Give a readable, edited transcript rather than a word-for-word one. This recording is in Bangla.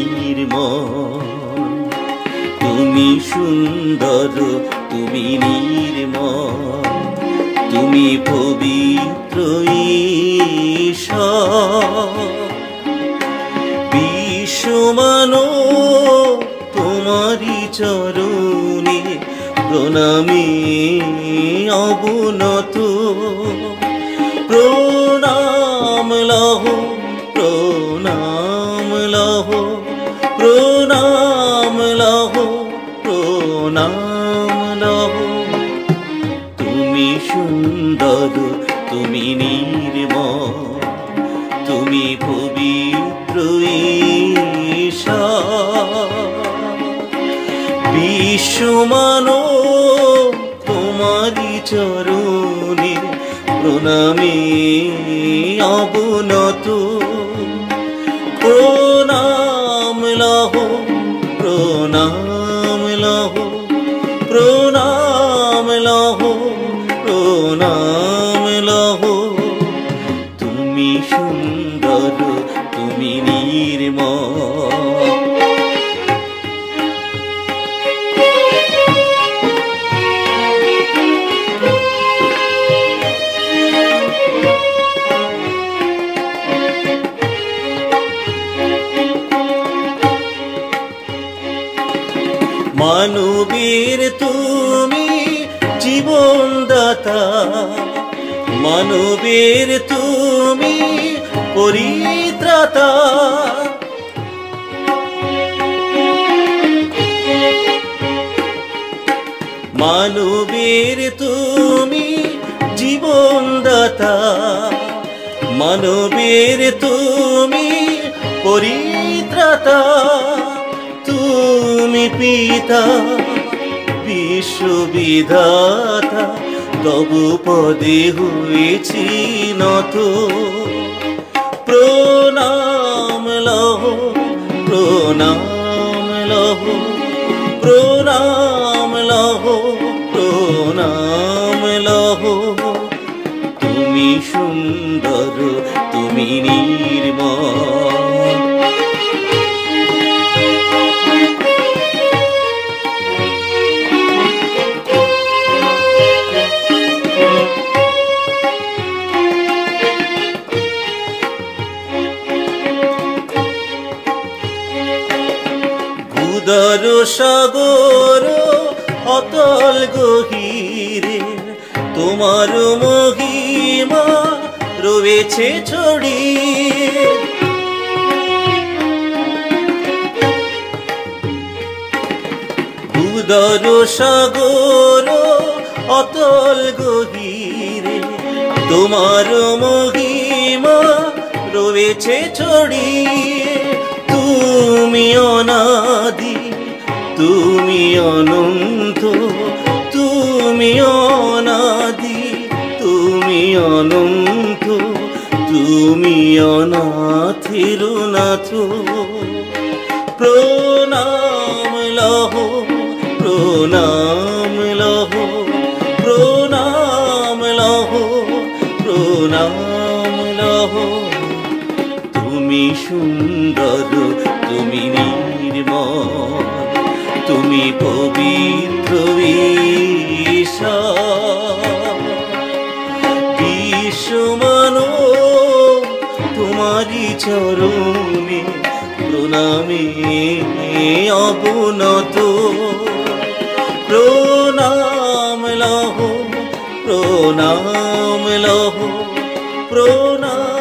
নির্মল, তুমি সুন্দর, তুমি নির্মল, তুমি পবিত্র ঈশ্বর। বিশ্বমানব তোমারি চরণে প্রণামে অবনত। প্রণাম লহ, প্রণাম লহ, প্রণাম লহ, প্রণাম লহ। তুমি সুন্দর, তুমি নির্মল, তুমি পবিত্র ঈশ্বর। বিশ্বমানব তোমারি চরণে প্রণামে অবনত। প্রণাম লহ, প্রণাম লহ, প্রণাম লহ, প্রণাম লহ। তুমি সুন্দর, তুমি নির্মল। মানবের তুমি জীবনদাতা, মানবের তুমি পরিত্রাতা। মানবের তুমি জীবনদাতা, মানবের তুমি পরিত্রাতা। তুমি পিতা বিশ্ববিধাতা, তবু পদে হয়েছি নত। প্রণাম লহ, প্রণাম লহ, প্রণাম লহ, প্রণাম লহ। তুমি সুন্দর, তুমি নির্মল। উদর সাগর অতল গহীরে তোমার মহিমা রয়েছে ছড়িয়ে। উদর সাগর অতল গহীরে তোমার মহিমা রয়েছে ছড়িয়ে। তুমি অনাদি, তুমি অনন্ত, তুমি অনাদি, তুমি অনন্ত, তুমি অনাথের নাথ। প্রণাম লহ, প্রণাম লহ, প্রণাম লহ, প্রণাম লহ। তুমি সুন্দর, তুমি নির্মল, তুমি পবিত্র ঈশ্বর। বিশ্বমানব তোমারি চরণে প্রণামে অবনত। প্রণাম লহ, প্রণাম লহ, প্রণাম।